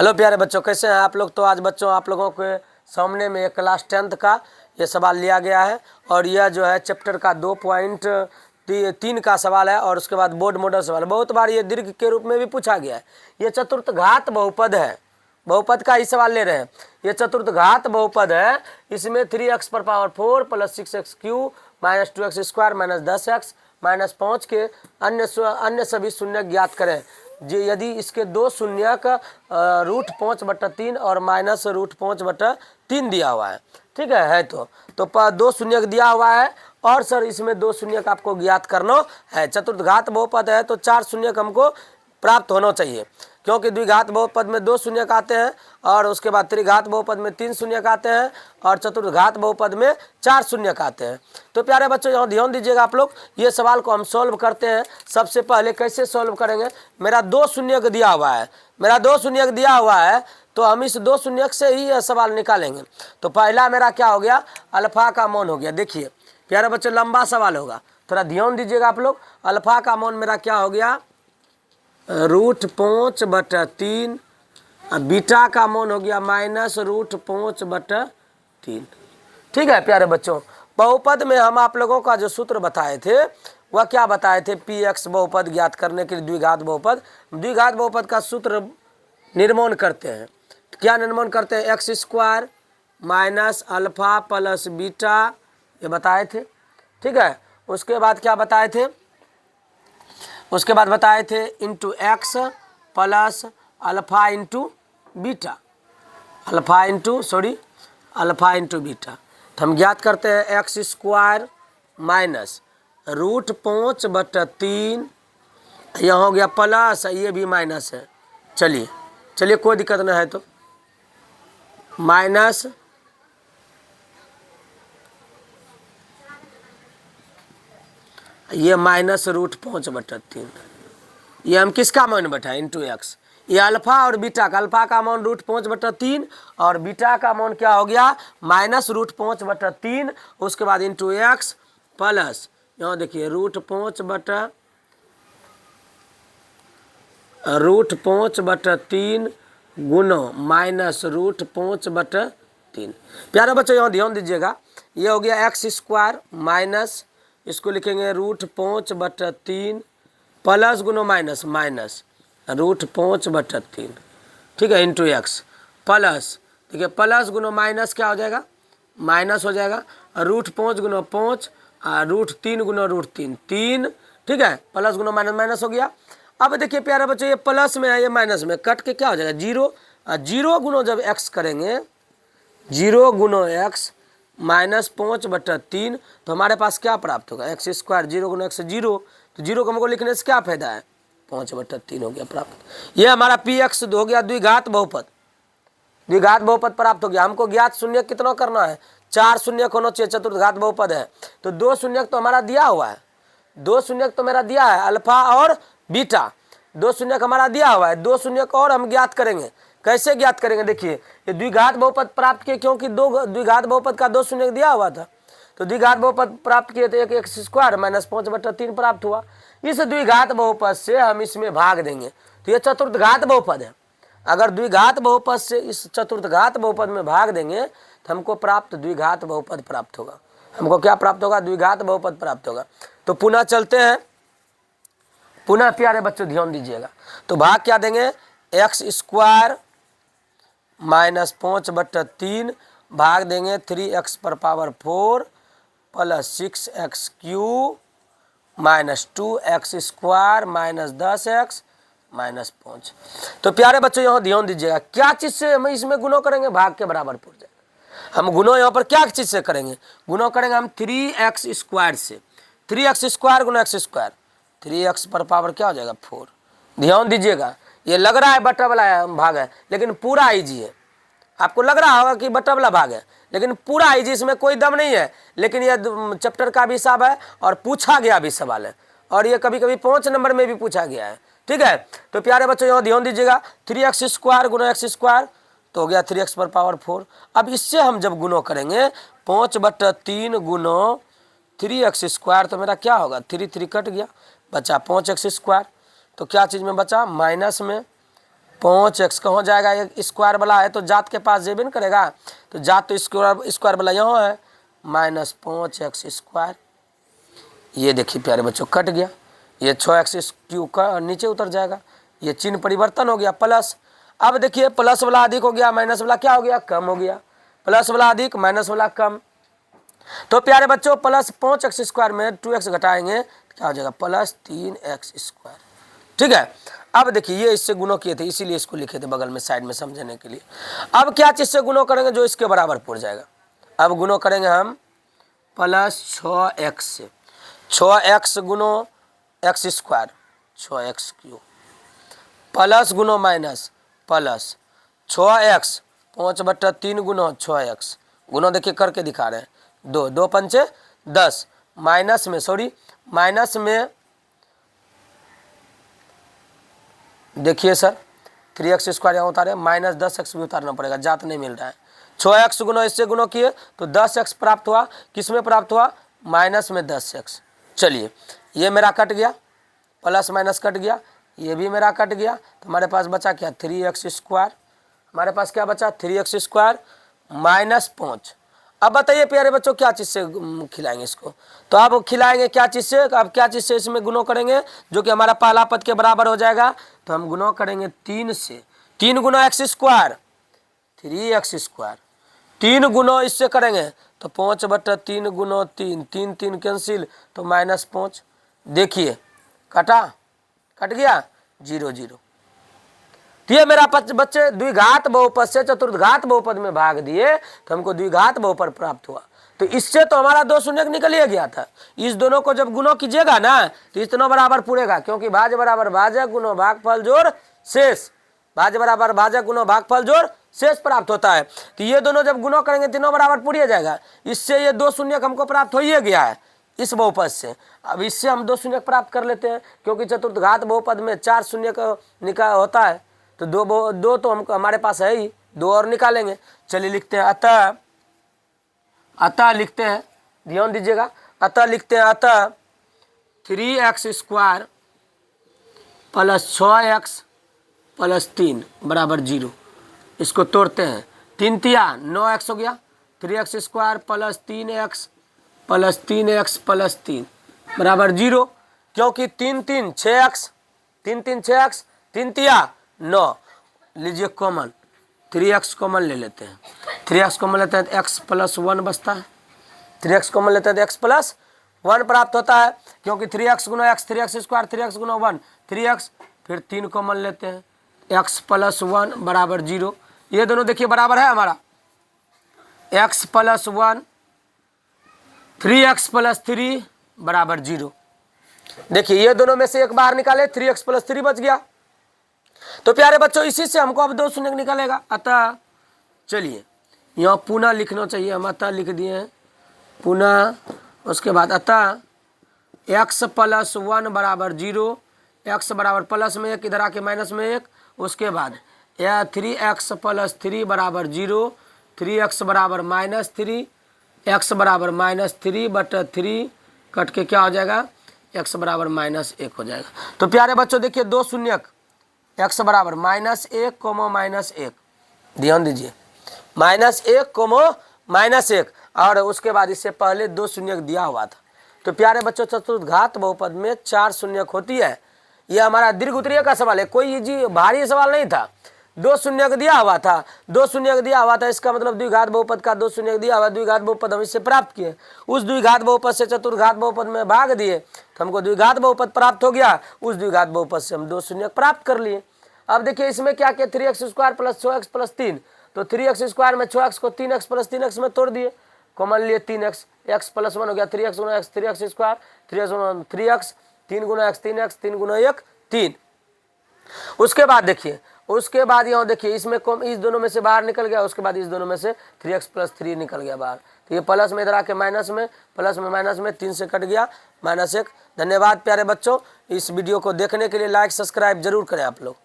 Hello प्यारे बच्चों, कैसे हैं आप लोग। तो आज बच्चों आप लोगों के सामने में क्लास 10th का ये सवाल लिया गया है और यह जो है चैप्टर का 2.3 का सवाल है और उसके बाद बोर्ड मॉडल सवाल। बहुत बार ये दीर्घ के रूप में भी पूछा गया है। ये चतुर्थ घात बहुपद है, बहुपद का ही सवाल ले रहे हैं। ये चतुर्थ घात बहुपद है, इसमें 3x⁴ plus 6x³ minus 2x² minus 10x minus 5 के अन्य सभी शून्य ज्ञात करें। जी, यदि इसके दो शून्य का √5/3 और माइनस √5/3 दिया हुआ है, ठीक है तो दो शून्य दिया हुआ है और सर इसमें दो शून्य का आपको ज्ञात करना है। चतुर्थ घात बहुपद है तो 4 शून्य हमको प्राप्त होना चाहिए, क्योंकि द्विघात बहुपद में दो शून्य आते हैं और उसके बाद त्रिघात बहुपद में 3 शून्य आते हैं और चतुर्थ घात बहुपद में 4 शून्य आते हैं। तो प्यारे बच्चों यहाँ ध्यान दीजिएगा आप लोग, ये सवाल को हम सॉल्व करते हैं। सबसे पहले कैसे सॉल्व करेंगे, मेरा दो शून्य दिया हुआ है, मेरा दो शून्य दिया हुआ है तो हम इस दो शून्य से ही यह सवाल निकालेंगे। तो पहला मेरा क्या हो गया, अल्फा का मान हो गया। देखिए प्यारे बच्चों लंबा सवाल होगा, थोड़ा ध्यान दीजिएगा आप लोग। अल्फा का मान मेरा क्या हो गया, √5/3। बीटा का मान हो गया माइनस √5/3। ठीक है प्यारे बच्चों, बहुपद में हम आप लोगों का जो सूत्र बताए थे वह क्या बताए थे, px बहुपद ज्ञात करने के लिए द्विघात बहुपद का सूत्र निर्माण करते हैं। क्या निर्माण करते हैं, x² minus alpha plus beta, ये बताए थे। ठीक है, उसके बाद क्या बताए थे, उसके बाद बताए थे into x plus alpha into beta, alpha into beta. तो हम ज्ञात करते हैं x² माइनस √5/3, यहाँ हो गया प्लस, ये भी माइनस है। चलिए कोई दिक्कत नहीं है, तो माइनस ये माइनस √5/3, ये हम किसका मान बैठाए, इंटू x। ये अल्फा और बीटा का, अल्फा का मान √5/3 और बीटा का मान क्या हो गया माइनस √5/3। उसके बाद इंटू x प्लस यहाँ देखिए √5/3 गुना माइनस √5/3। प्यारे बच्चों यहाँ ध्यान दीजिएगा, ये हो गया x² माइनस, इसको लिखेंगे √5/3 प्लस गुना माइनस √5/3। ठीक है, इंटू x प्लस, देखिए प्लस गुना माइनस क्या हो जाएगा, माइनस हो जाएगा। √5 गुना 5 √3 गुना √3। ठीक है, प्लस गुना माइनस हो गया। अब देखिए प्यारे बच्चों, ये प्लस में है, ये माइनस में कट के क्या हो जाएगा, 0 गुना जब x करेंगे, 0 गुना x माइनस 5/3, तो हमारे पास क्या प्राप्त होगा, x²। 0 गुना x 0, तो 0 को हमको लिखने से क्या फायदा है, 5/3 हो गया प्राप्त। ये हमारा px हो गया द्विघात बहुपद प्राप्त हो गया। हमको ज्ञात शून्य कितना करना है, 4 शून्य होना चाहिए, चतुर्थ घात बहुपद है तो 2 शून्य तो हमारा दिया हुआ है, 2 शून्य तो मेरा दिया है, अल्फा और बीटा 2 शून्य हमारा दिया हुआ है। 2 शून्य को और हम ज्ञात करेंगे, कैसे ज्ञात करेंगे, देखिए ये द्विघात बहुपद प्राप्त किए, क्योंकि दो द्विघात बहुपद का 2 शून्य दिया हुआ था, तो द्विघात बहुपद प्राप्त किए तो एक x² माइनस 5/3 प्राप्त हुआ। इस द्विघात बहुपद से हम इसमें भाग देंगे, तो ये चतुर्थ घात बहुपद है। अगर द्विघात बहुपद से इस चतुर्थ घात बहुपद में भाग देंगे तो हमको प्राप्त द्विघात बहुपद प्राप्त होगा। हमको क्या प्राप्त होगा, द्विघात बहुपद प्राप्त होगा। तो पुनः चलते हैं, पुनः प्यारे बच्चों ध्यान दीजिएगा, तो भाग क्या देंगे, x² माइनस 5/3 भाग देंगे 3x⁴ plus 6x³ minus 2x² minus 10x minus 5। तो प्यारे बच्चों यहाँ ध्यान दीजिएगा, क्या चीज़ से हम इसमें गुणा करेंगे, भाग के बराबर पड़ जाएगा। हम गुणा यहाँ पर क्या चीज़ से करेंगे, गुणा करेंगे हम 3x² से, 3x² गुना x², 3x⁴ क्या हो जाएगा 4। ध्यान दीजिएगा, ये लग रहा है बटा वाला भाग है लेकिन पूरा इजी है। आपको लग रहा होगा कि बटा वाला भाग है लेकिन पूरा इजी, इसमें कोई दम नहीं है। लेकिन ये चैप्टर का भी हिसाब है और पूछा गया भी सवाल है, और ये कभी कभी 5 नंबर में भी पूछा गया है। ठीक है, तो प्यारे बच्चों यहाँ ध्यान दीजिएगा, 3x² गुना x² तो हो गया 3x⁴। अब इससे हम जब गुणा करेंगे 5/3 गुना 3x², तो मेरा क्या होगा, 3 कट गया, बचा 5x²। तो क्या चीज़ में बचा, माइनस में 5x कहाँ जाएगा, ये स्क्वायर वाला है तो जात के पास जेबे न करेगा, तो जात तो स्क्वायर वाला यहाँ है, -5x²। ये देखिए प्यारे बच्चों कट गया, ये 6x³ का नीचे उतर जाएगा, ये चिन्ह परिवर्तन हो गया प्लस। अब देखिए प्लस वाला अधिक हो गया, माइनस वाला क्या हो गया, कम हो गया। प्लस वाला अधिक, माइनस वाला कम। तो प्यारे बच्चों प्लस 5x² में 2x घटाएंगे तो क्या हो जाएगा, +3x²। ठीक है। अब देखिए ये इससे गुणों किए थे, इसीलिए इसको लिखे थे बगल में साइड में समझने के लिए। अब क्या चीज से गुणों करेंगे, जो इसके बराबर पड़ जाएगा। अब गुणों करेंगे हम +6x से, 6x गुणों x², 6x³ प्लस गुणों माइनस प्लस 6x, 5/3 गुणों 6x, गुणों देखिए करके दिखा रहे हैं, 2 2 पंचे 10, माइनस में माइनस में देखिए सर 3x² यहाँ उतारे, -10x भी उतारना पड़ेगा, जात नहीं मिल रहा है। 6x गुणों इससे गुणों किए तो 10x प्राप्त हुआ, किस में प्राप्त हुआ, माइनस में 10x। चलिए ये मेरा कट गया, प्लस माइनस कट गया, ये भी मेरा कट गया, तो हमारे पास बचा क्या, 3x²। हमारे पास क्या बचा, 3x² -5। अब बताइए प्यारे बच्चों क्या चीज़ से खिलाएंगे इसको, तो अब खिलाएंगे क्या चीज़ से, अब क्या चीज़ से इसमें गुणों करेंगे, जो कि हमारा पहला पद के बराबर हो जाएगा। तो हम गुणों करेंगे 3 से, 3 गुणों x², 3x², 3 गुणों इससे करेंगे तो 5/3 गुणों 3, 3 3 कैंसिल तो -5। देखिए कट गया, 0 0। तो ये मेरा बच्चे द्विघात बहुपद से चतुर्घात बहुपद में भाग दिए तो हमको द्विघात बहुपद प्राप्त हुआ। तो इससे तो हमारा 2 शून्य निकल ही गया था। इस दोनों को जब गुणों कीजिएगा ना तो इस दोनों बराबर पूरेगा, क्योंकि भाज्य बराबर भाजक गुणों भागफल जोड़ शेष, भाज्य बराबर भाजक गुणों भागफल जोड़ शेष प्राप्त होता है। तो ये दोनों जब गुणों करेंगे तीनों बराबर पूरी जाएगा। इससे ये 2 शून्य हमको प्राप्त हो ही गया है इस बहुपद से। अब इससे हम 2 शून्य प्राप्त कर लेते हैं, क्योंकि चतुर्घात बहुपद में 4 शून्य का निकाल होता है, तो दो तो हमको हमारे पास है ही, 2 और निकालेंगे। चलिए लिखते हैं अतः लिखते हैं, ध्यान दीजिएगा, अतः लिखते हैं अतः 3x² + 6x + 3 = 0। इसको तोड़ते हैं, 3 तिया 9x हो गया, 3x² + 3x + 3x + 3 = 0, क्योंकि 3 3 6x, 3 3 6x, 3 तिया 9। लीजिए कॉमन, 3x कॉमन ले लेते हैं, 3x कॉमन लेते हैं तो x + 1 बचता है, 3x कॉमन लेते हैं तो x + 1 प्राप्त होता है, क्योंकि 3x गुणा x, 3x² 3x गुणा 1 3x, फिर 3 कॉमन लेते हैं, x + 1 = 0। ये दोनों देखिए बराबर है हमारा, x + 1 3x + 3 = 0। देखिए ये दोनों में से एक बाहर निकाले, 3x + 3 बच गया। तो प्यारे बच्चों इसी से हमको अब 2 शून्य निकलेगा। अतः चलिए यहाँ पुनः लिखना चाहिए, हम अतः लिख दिए हैं पुनः। उसके बाद अतः x + 1 = 0, x बराबर प्लस में 1, इधर आके माइनस में 1। उसके बाद 3x + 3 = 0, 3x = -3, x = -3/3 कट के क्या हो जाएगा, x = -1 हो जाएगा। तो प्यारे बच्चों देखिए 2 शून्य, x = -1, -1, ध्यान दीजिए, -1, -1, और उसके बाद इससे पहले 2 शून्य दिया हुआ था। तो प्यारे बच्चों चतुर्घात बहुपद में 4 शून्य होती है। यह हमारा दीर्घ उत्तरीय का सवाल है, कोई जी भारी सवाल नहीं था। 2 शून्य दिया हुआ था, 2 शून्य दिया हुआ था, इसका मतलब द्विघात बहुपद का 2 शून्य दिया हुआ, द्विघात बहुपद हम इससे प्राप्त किए। उस द्विघात बहुपद से चतुर्घात बहुपद में भाग दिए तो हमको द्विघात बहुपद प्राप्त हो गया। उस द्विघात बहुपद से हम 2 शून्य प्राप्त कर लिए। अब देखिए इसमें क्या किया, 3x² + 6x + 3, तो 3x² में 6x को 3x + 3x में तोड़ दिए, कॉमन लिए 3x, x + 1 हो गया, 3x गुणा x 3x², 3x गुणा 3x, 3 गुणा x 3x, 3 गुणा 1 3। उसके बाद देखिए, उसके बाद यहाँ देखिए इसमें इस दोनों में से बाहर निकल गया, उसके बाद इस दोनों में से 3x + 3 निकल गया बाहर। तो ये प्लस में इधर आके माइनस में, प्लस में माइनस में 3 से कट गया -1। धन्यवाद प्यारे बच्चों, इस वीडियो को देखने के लिए लाइक सब्सक्राइब जरूर करें आप लोग।